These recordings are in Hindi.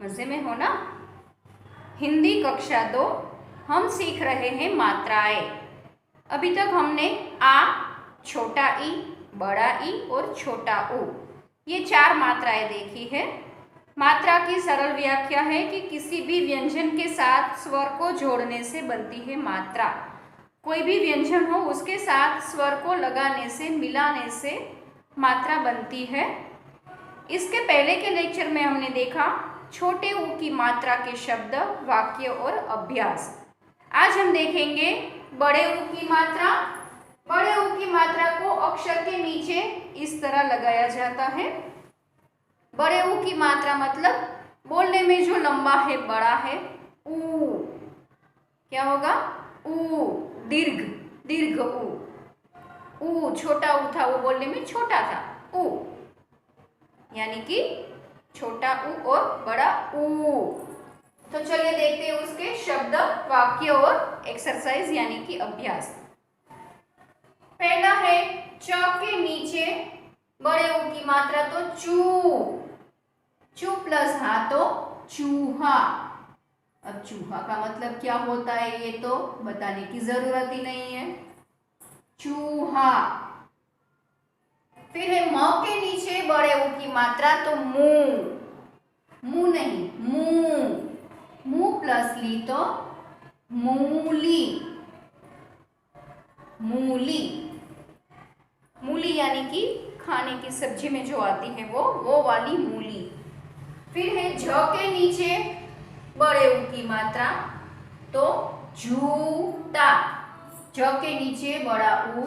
मजे में हो ना। हिंदी कक्षा 2 हम सीख रहे हैं मात्राएं। अभी तक हमने आ, छोटा ई, बड़ा ई और छोटा ऊ, ये 4 मात्राएं देखी है। मात्रा की सरल व्याख्या है कि किसी भी व्यंजन के साथ स्वर को जोड़ने से बनती है मात्रा। कोई भी व्यंजन हो उसके साथ स्वर को लगाने से, मिलाने से मात्रा बनती है। इसके पहले के लेक्चर में हमने देखा छोटे ऊ की मात्रा के शब्द, वाक्य और अभ्यास। आज हम देखेंगे बड़े ऊ की मात्रा। बड़े ऊ की मात्रा को अक्षर के नीचे इस तरह लगाया जाता है। बड़े ऊ की मात्रा मतलब बोलने में जो लंबा है, बड़ा है, ऊ। क्या होगा? ऊ, दीर्घ, दीर्घ ऊ। ऊ छोटा ऊ था, वो बोलने में छोटा था, ऊ, यानी कि छोटा ऊ और बड़ा ऊ। तो चलिए देखते हैं उसके शब्द, वाक्य और एक्सरसाइज यानी कि अभ्यास। पहला है च के नीचे बड़े ऊ की मात्रा तो चू। चू प्लस हा तो चूहा। अब चूहा का मतलब क्या होता है ये तो बताने की जरूरत ही नहीं है। चूहा। फिर है म के नीचे बड़े ऊ की मात्रा तो मुंह। मुंह नहीं, मुंह। मुंह प्लस ली तो मूली। मूली। मूली यानी कि खाने की सब्जी में जो आती है वो वाली मूली। फिर है झ के नीचे बड़े ऊ की मात्रा तो जूता। झ के नीचे बड़ा ऊ,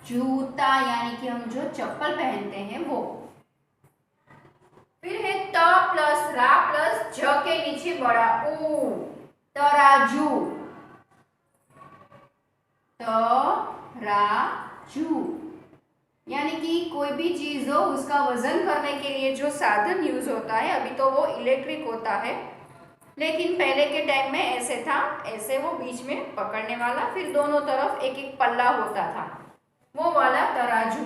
जूता यानी कि हम जो चप्पल पहनते हैं वो। फिर है त प्लस रा प्लस झ के नीचे बड़ा ऊ, तराजू। तराजू यानी कि कोई भी चीज हो उसका वजन करने के लिए जो साधन यूज होता है, अभी तो वो इलेक्ट्रिक होता है, लेकिन पहले के टाइम में ऐसे था, ऐसे वो बीच में पकड़ने वाला, फिर दोनों तरफ एक एक पल्ला होता था, वो वाला तराजू।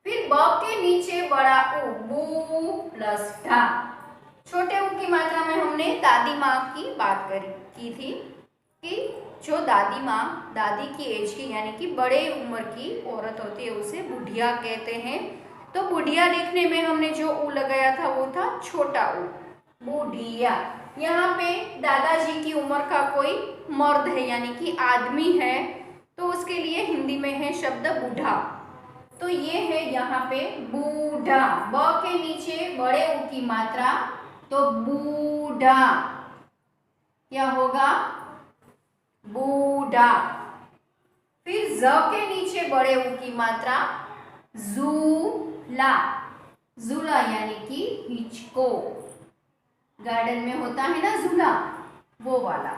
फिर ब के नीचे बड़ा ऊ, बू प्लस ढा। छोटे ऊ की मात्रा में हमने दादी माँ की बात की थी कि जो दादी माँ, दादी की एज की यानी कि बड़े उम्र की औरत होती है उसे बुढ़िया कहते हैं। तो बुढ़िया लिखने में हमने जो ऊ लगाया था वो था छोटा ऊ, बुढ़िया। यहाँ पे दादाजी की उम्र का कोई मर्द है यानी कि आदमी है, तो उसके लिए हिंदी में है शब्द बूढ़ा। तो ये है यहाँ पे बूढ़ा। ब के नीचे बड़े ऊ की मात्रा तो बूढ़ा। क्या होगा? बूढ़ा। फिर ज के नीचे बड़े ऊ की मात्रा झूला। झूला यानी कि हिचको, गार्डन में होता है ना झूला, वो वाला।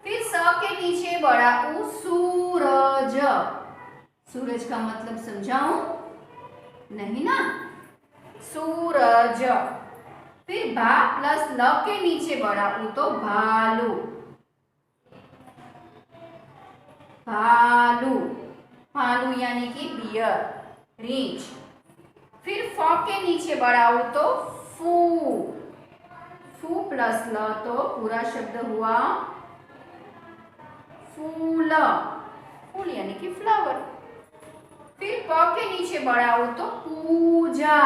फिर स के नीचे बड़ा ऊ, सूरज। सूरज का मतलब समझाऊं? नहीं ना, सूरज। फिर भा प्लस ल के नीचे बड़ा ऊ तो भालू। भालू। भालू यानी कि बियर, रीछ। फिर फ के नीचे बड़ा ऊ तो फू। फू प्लस ल तो पूरा शब्द हुआ फूल। फूल यानी कि फ्लावर। फिर प के नीचे बड़ा ऊ तो पूजा।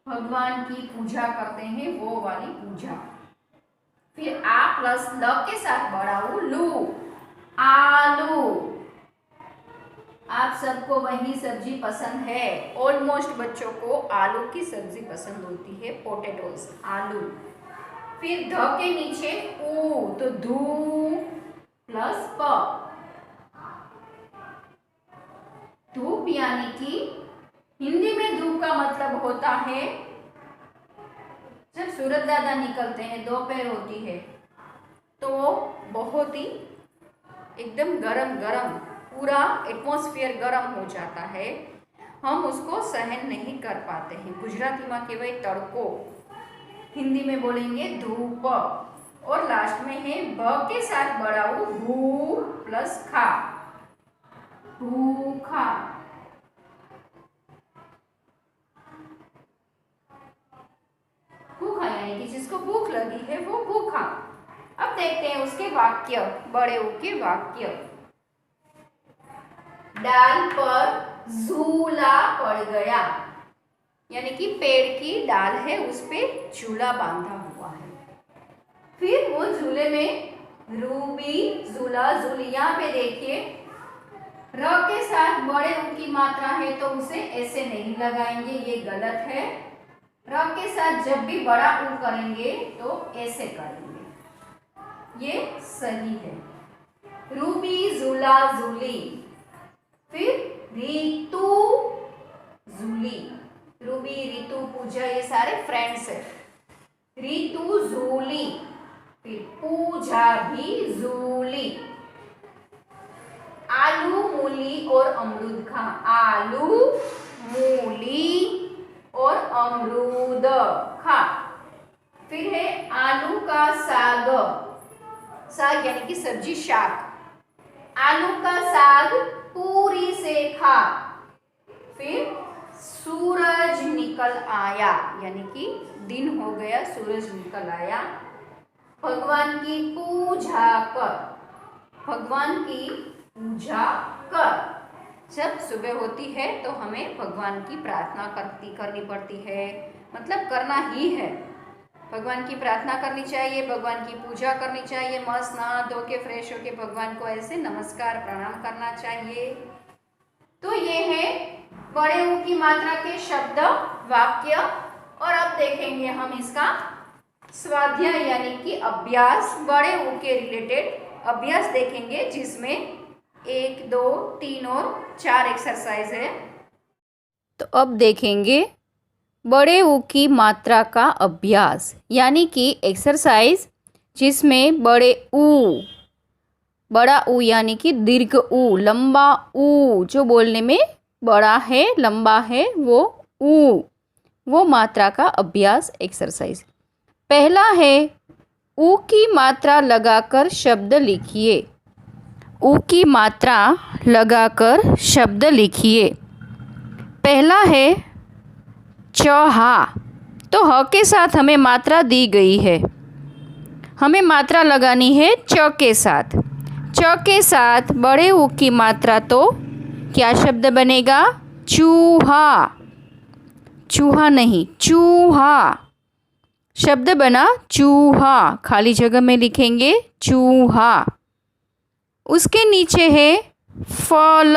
भगवान की पूजा करते हैं वो वाली पूजा। फिर आ प्लस ल के साथ बड़ा ऊ, लू, आलू। आप सबको वही सब्जी पसंद है, ऑलमोस्ट बच्चों को आलू की सब्जी पसंद होती है, पोटैटोज, आलू। फिर ध के नीचे ऊ तो धू प्लस प, धूप यानी कि हिंदी में धूप का मतलब होता है जब सूरज ज्यादा निकलते हैं, दोपहर होती है तो बहुत ही एकदम गरम गरम, पूरा एटमॉस्फेयर गरम हो जाता है, हम उसको सहन नहीं कर पाते हैं। गुजराती में कहवाय तड़को, हिंदी में बोलेंगे धूप। और लास्ट में है ब के साथ बड़ा ऊ, भू प्लस खा, भूखा। यानी कि जिसको भूख लगी है वो भूखा। अब देखते हैं उसके वाक्य, बड़े ऊ के वाक्य। डाल पर झूला पड़ गया, यानी कि पेड़ की डाल है उस पे झूला बांधा हुआ है। फिर वो झूले में रूबी झूला झूली, यहाँ पे देखिए र के साथ बड़े ऊ की मात्रा है तो उसे ऐसे नहीं लगाएंगे, ये गलत है। र के साथ जब भी बड़ा ऊ करेंगे तो ऐसे करेंगे, ये सही है। रूबी झूला झूली। फिर रीतू झूली, रूबी रीतू पूजा ये सारे फ्रेंड्स है। रीतू झूली, फिर पूजा भी झूली। आलू मूली और अमरूद खा, आलू मूली और अमरूद खा। फिर है आलू का साग, साग यानी कि सब्जी शाक। आलू का साग पूरी से खा। फिर सूरज निकल आया, यानी कि दिन हो गया, सूरज निकल आया। भगवान की पूजा कर, भगवान की पूजा कर। जब सुबह होती है तो हमें भगवान की प्रार्थना करनी पड़ती है, मतलब करना ही है। भगवान की प्रार्थना करनी चाहिए, भगवान की पूजा करनी चाहिए, मस्त नहा धो के फ्रेश होके भगवान को ऐसे नमस्कार प्रणाम करना चाहिए। तो ये है बड़े ऊ की मात्रा के शब्द वाक्य। और अब देखेंगे हम इसका स्वाध्याय यानी कि अभ्यास, बड़े ऊ के रिलेटेड अभ्यास देखेंगे, जिसमें 1, 2, 3 और 4 एक्सरसाइज है। तो अब देखेंगे बड़े ऊ की मात्रा का अभ्यास यानी कि एक्सरसाइज, जिसमें बड़े ऊ, बड़ा ऊ यानी कि दीर्घ ऊ, लंबा ऊ, जो बोलने में बड़ा है लंबा है वो ऊ, वो मात्रा का अभ्यास एक्सरसाइज। पहला है ऊ की मात्रा लगाकर शब्द लिखिए। ऊ की मात्रा लगाकर शब्द लिखिए। पहला है चहा, तो ह के साथ हमें मात्रा दी गई है, हमें मात्रा लगानी है च के साथ। च के साथ बड़े ऊ की मात्रा, तो क्या शब्द बनेगा? चूहा, चूहा नहीं चूहा, शब्द बना चूहा, खाली जगह में लिखेंगे चूहा। उसके नीचे है फल,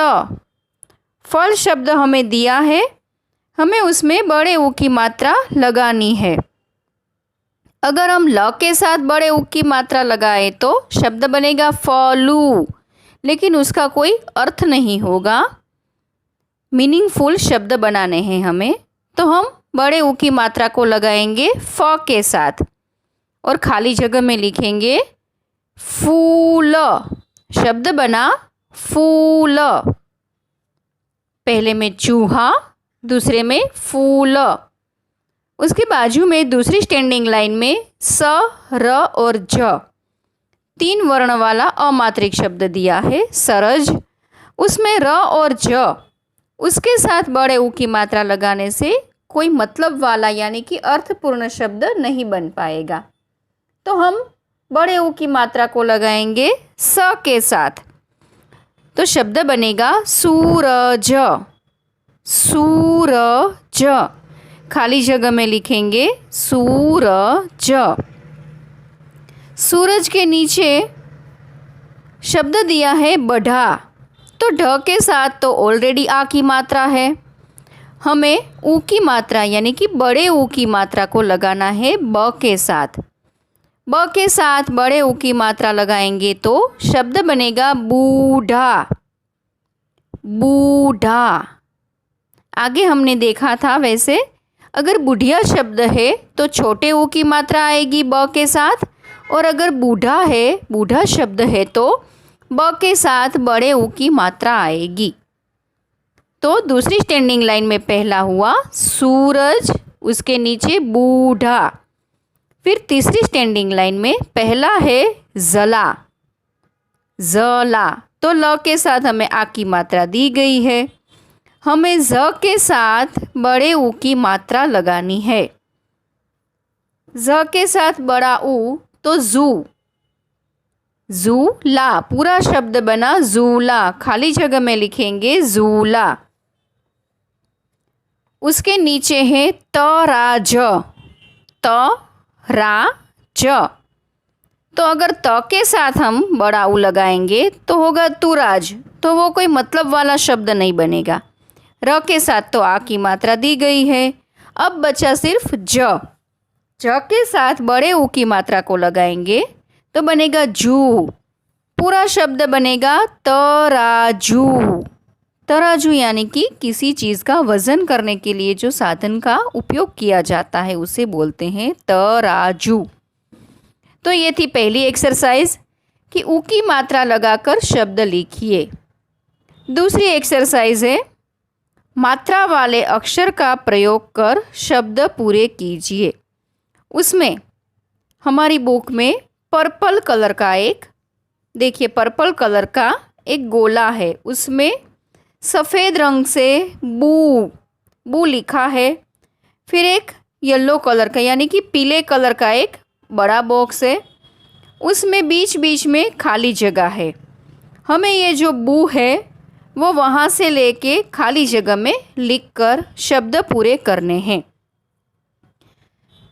फल शब्द हमें दिया है, हमें उसमें बड़े ऊ की मात्रा लगानी है। अगर हम ल के साथ बड़े ऊ की मात्रा लगाए तो शब्द बनेगा फलू, लेकिन उसका कोई अर्थ नहीं होगा। मीनिंगफुल शब्द बनाने हैं हमें, तो हम बड़े ऊ की मात्रा को लगाएंगे फ के साथ और खाली जगह में लिखेंगे फूल, शब्द बना फूल। पहले में चूहा, दूसरे में फूल। उसके बाजू में दूसरी स्टैंडिंग लाइन में स, र और ज, 3 वर्ण वाला अमात्रिक शब्द दिया है सरज। उसमें र और ज, उसके साथ बड़े ऊ की मात्रा लगाने से कोई मतलब वाला यानी कि अर्थपूर्ण शब्द नहीं बन पाएगा, तो हम बड़े ऊ की मात्रा को लगाएंगे स के साथ, तो शब्द बनेगा सूरज, सूरज। खाली जगह में लिखेंगे सूरज। सूरज के नीचे शब्द दिया है बढ़ा, तो ढ के साथ तो ऑलरेडी आ की मात्रा है, हमें ऊ की मात्रा यानी कि बड़े ऊ की मात्रा को लगाना है ब के साथ। ब के साथ बड़े ऊ की मात्रा लगाएंगे तो शब्द बनेगा बूढ़ा, बूढ़ा। आगे हमने देखा था वैसे अगर बुढ़िया शब्द है तो छोटे ऊ की मात्रा आएगी ब के साथ, और अगर बूढ़ा है, बूढ़ा शब्द है तो ब के साथ बड़े ऊ की मात्रा आएगी। तो दूसरी स्टैंडिंग लाइन में पहला हुआ सूरज, उसके नीचे बूढ़ा। फिर तीसरी स्टैंडिंग लाइन में पहला है जला, जला, तो ल के साथ हमें आ की मात्रा दी गई है, हमें ज के साथ बड़े ऊ की मात्रा लगानी है। ज के साथ बड़ा ऊ तो जू, जूला, पूरा शब्द बना जूला, खाली जगह में लिखेंगे जूला। उसके नीचे है तराज, तराज। तो अगर त के साथ हम बड़ा ऊ लगाएंगे तो होगा तुराज, तो वो कोई मतलब वाला शब्द नहीं बनेगा। र के साथ तो आ की मात्रा दी गई है। अब बचा सिर्फ ज के साथ बड़े ऊ की मात्रा को लगाएंगे तो बनेगा जू, पूरा शब्द बनेगा तराजू। तराजू यानी कि किसी चीज़ का वज़न करने के लिए जो साधन का उपयोग किया जाता है उसे बोलते हैं तराजू। तो ये थी पहली एक्सरसाइज कि ऊ की मात्रा लगाकर शब्द लिखिए। दूसरी एक्सरसाइज है मात्रा वाले अक्षर का प्रयोग कर शब्द पूरे कीजिए। उसमें हमारी बुक में पर्पल कलर का देखिए पर्पल कलर का एक गोला है, उसमें सफ़ेद रंग से बू लिखा है। फिर एक येलो कलर का यानी कि पीले कलर का एक बड़ा बॉक्स है, उसमें बीच बीच में खाली जगह है। हमें ये जो बू है वो वहाँ से लेके खाली जगह में लिखकर शब्द पूरे करने हैं।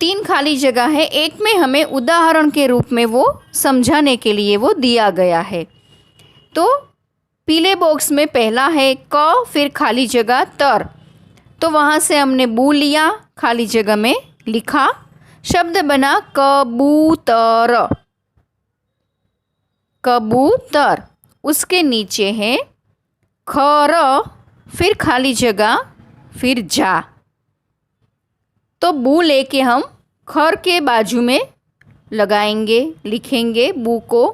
3 खाली जगह है, एक में हमें उदाहरण के रूप में वो समझाने के लिए वो दिया गया है। तो पीले बॉक्स में पहला है क, फिर खाली जगह तर, तो वहाँ से हमने बू लिया, खाली जगह में लिखा, शब्द बना कबूतर, कबूतर। उसके नीचे है खर, फिर खाली जगह, फिर जा, तो बू लेके हम खर के बाजू में लगाएंगे, लिखेंगे बू को,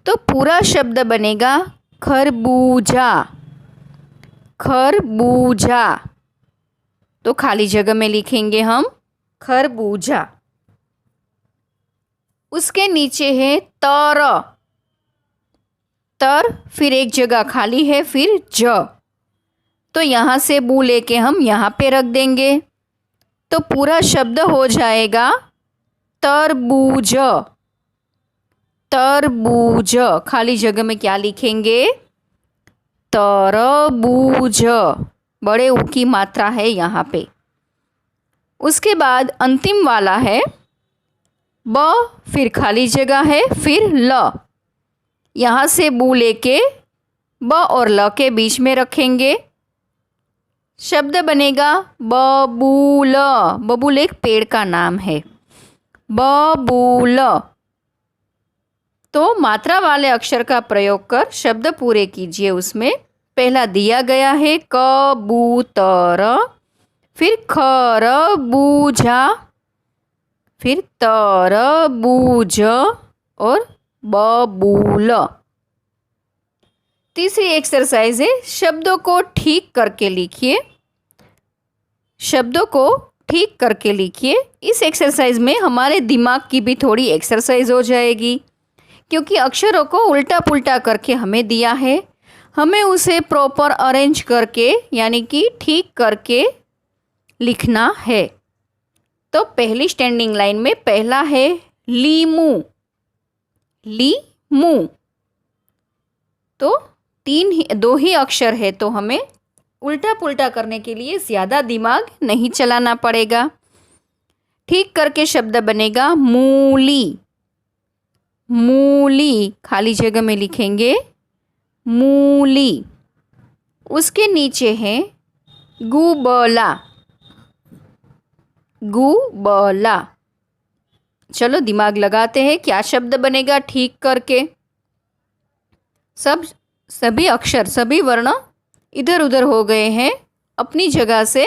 तो पूरा शब्द बनेगा खरबूजा, खरबूजा। तो खाली जगह में लिखेंगे हम खरबूजा। उसके नीचे है तर, तर, फिर एक जगह खाली है, फिर ज, तो यहाँ से बू लेके हम यहाँ पे रख देंगे, तो पूरा शब्द हो जाएगा तरबूज, तरबूज। खाली जगह में क्या लिखेंगे? तरबूज, बड़े ऊ की मात्रा है यहाँ पे। उसके बाद अंतिम वाला है ब, फिर खाली जगह है, फिर ल, यहाँ से बू लेके ब और ल के बीच में रखेंगे, शब्द बनेगा बबूल, बबूल एक पेड़ का नाम है, बबूल। तो मात्रा वाले अक्षर का प्रयोग कर शब्द पूरे कीजिए। उसमें पहला दिया गया है कबूतर, फिर खरबूजा, फिर तरबूज और बबूल। तीसरी एक्सरसाइज है शब्दों को ठीक करके लिखिए, शब्दों को ठीक करके लिखिए। इस एक्सरसाइज में हमारे दिमाग की भी थोड़ी एक्सरसाइज हो जाएगी, क्योंकि अक्षरों को उल्टा पुल्टा करके हमें दिया है, हमें उसे प्रॉपर अरेंज करके यानी कि ठीक करके लिखना है। तो पहली स्टैंडिंग लाइन में पहला है लीमू, लीमू, तो 2 ही अक्षर है, तो हमें उल्टा पुल्टा करने के लिए ज़्यादा दिमाग नहीं चलाना पड़ेगा। ठीक करके शब्द बनेगा मूली, मूली, खाली जगह में लिखेंगे मूली। उसके नीचे है गुबला, गुबला। चलो दिमाग लगाते हैं क्या शब्द बनेगा ठीक करके। सभी अक्षर, सभी वर्ण इधर उधर हो गए हैं, अपनी जगह से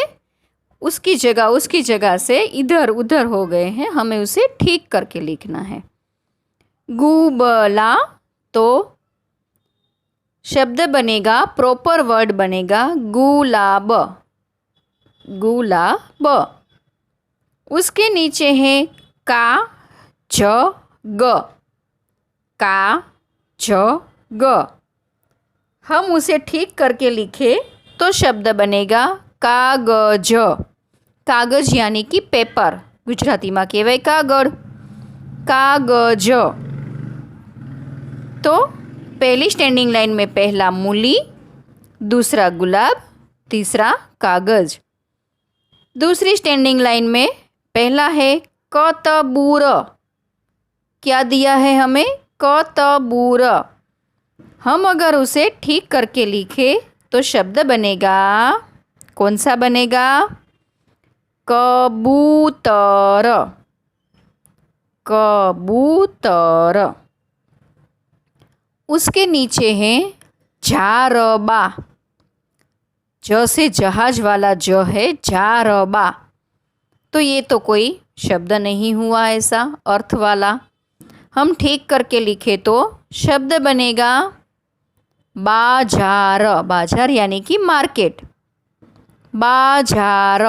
उसकी जगह से इधर उधर हो गए हैं, हमें उसे ठीक करके लिखना है। गुबला, तो शब्द बनेगा, प्रॉपर वर्ड बनेगा गुलाब, गुलाब। उसके नीचे है का ज ग, का ज ग। हम उसे ठीक करके लिखे तो शब्द बनेगा कागज, कागज यानी कि पेपर, ગુજરાતીમાં કહેવાય કાગળ, कागज। तो पहली स्टैंडिंग लाइन में पहला मूली, दूसरा गुलाब, तीसरा कागज। दूसरी स्टैंडिंग लाइन में पहला है कतबूर। क्या दिया है हमें? कतबूर। हम अगर उसे ठीक करके लिखे तो शब्द बनेगा, कौन सा बनेगा? कबूतर, कबूतर। उसके नीचे है झारबा। ज से जहाज वाला ज है, झारबा। तो ये तो कोई शब्द नहीं हुआ ऐसा अर्थ वाला। हम ठीक करके लिखे तो शब्द बनेगा बाजार। बाजार यानी कि मार्केट, बाजार।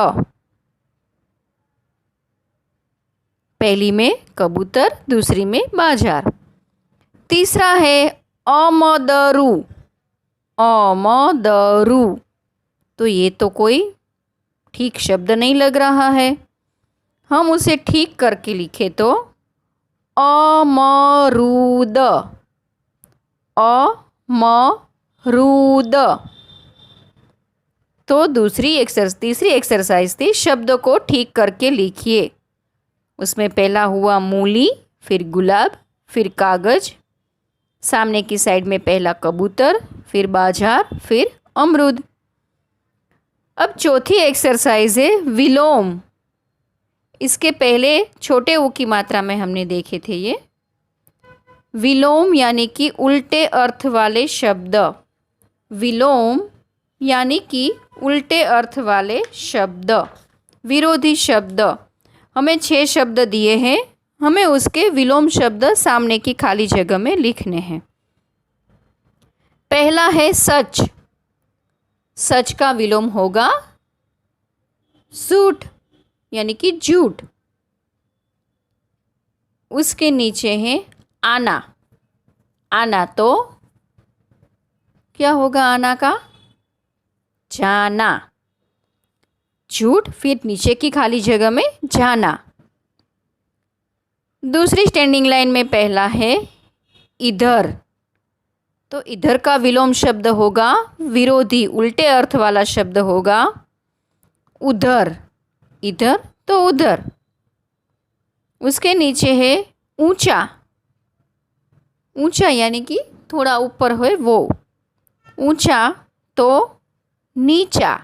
पहली में कबूतर, दूसरी में बाजार। तीसरा है अमदरू, अमदरू। तो ये तो कोई ठीक शब्द नहीं लग रहा है। हम उसे ठीक करके लिखे तो अमरूद, अमरूद। तो तीसरी एक्सरसाइज थी, शब्द को ठीक करके लिखिए। उसमें पहला हुआ मूली, फिर गुलाब, फिर कागज। सामने की साइड में पहला कबूतर, फिर बाजार, फिर अमरूद। अब चौथी एक्सरसाइज है विलोम। इसके पहले छोटे ऊ की मात्रा में हमने देखे थे ये। विलोम यानी कि उल्टे अर्थ वाले शब्द, विलोम यानी कि उल्टे अर्थ वाले शब्द, विरोधी शब्द। हमें 6 शब्द दिए हैं, हमें उसके विलोम शब्द सामने की खाली जगह में लिखने हैं। पहला है सच। सच का विलोम होगा झूठ यानी कि झूठ। उसके नीचे है आना। आना तो क्या होगा आना का? जाना। झूठ, फिर नीचे की खाली जगह में जाना। दूसरी स्टैंडिंग लाइन में पहला है इधर। तो इधर का विलोम शब्द होगा, विरोधी उल्टे अर्थ वाला शब्द होगा उधर। इधर तो उधर। उसके नीचे है ऊंचा। ऊंचा यानी कि थोड़ा ऊपर हो वो। ऊंचा तो नीचा।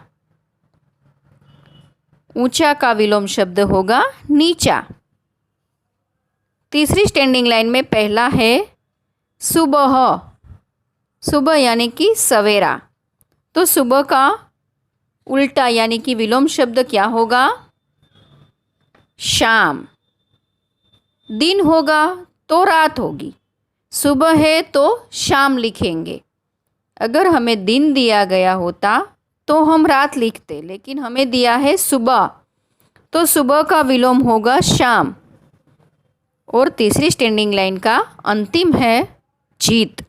ऊंचा का विलोम शब्द होगा नीचा। तीसरी स्टैंडिंग लाइन में पहला है सुबह। सुबह यानी कि सवेरा। तो सुबह का उल्टा यानी कि विलोम शब्द क्या होगा? शाम। दिन होगा तो रात होगी। सुबह है तो शाम लिखेंगे। अगर हमें दिन दिया गया होता तो हम रात लिखते, लेकिन हमें दिया है सुबह, तो सुबह का विलोम होगा शाम। और तीसरी स्टैंडिंग लाइन का अंतिम है जीत।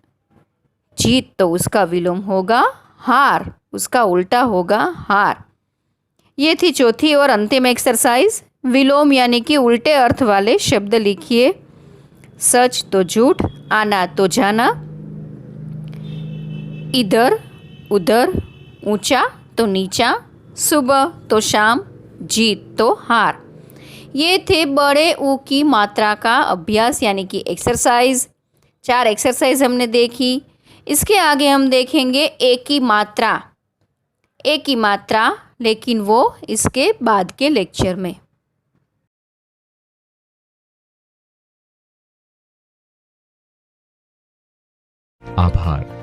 जीत तो उसका विलोम होगा हार, उसका उल्टा होगा हार। ये थी चौथी और अंतिम एक्सरसाइज। विलोम यानी कि उल्टे अर्थ वाले शब्द लिखिए। सच तो झूठ, आना तो जाना, इधर उधर, ऊंचा तो नीचा, सुबह तो शाम, जीत तो हार। ये थे बड़े ऊ की मात्रा का अभ्यास यानी कि एक्सरसाइज। 4 एक्सरसाइज हमने देखी। इसके आगे हम देखेंगे ए की मात्रा। ए की मात्रा, लेकिन वो इसके बाद के लेक्चर में। आभार।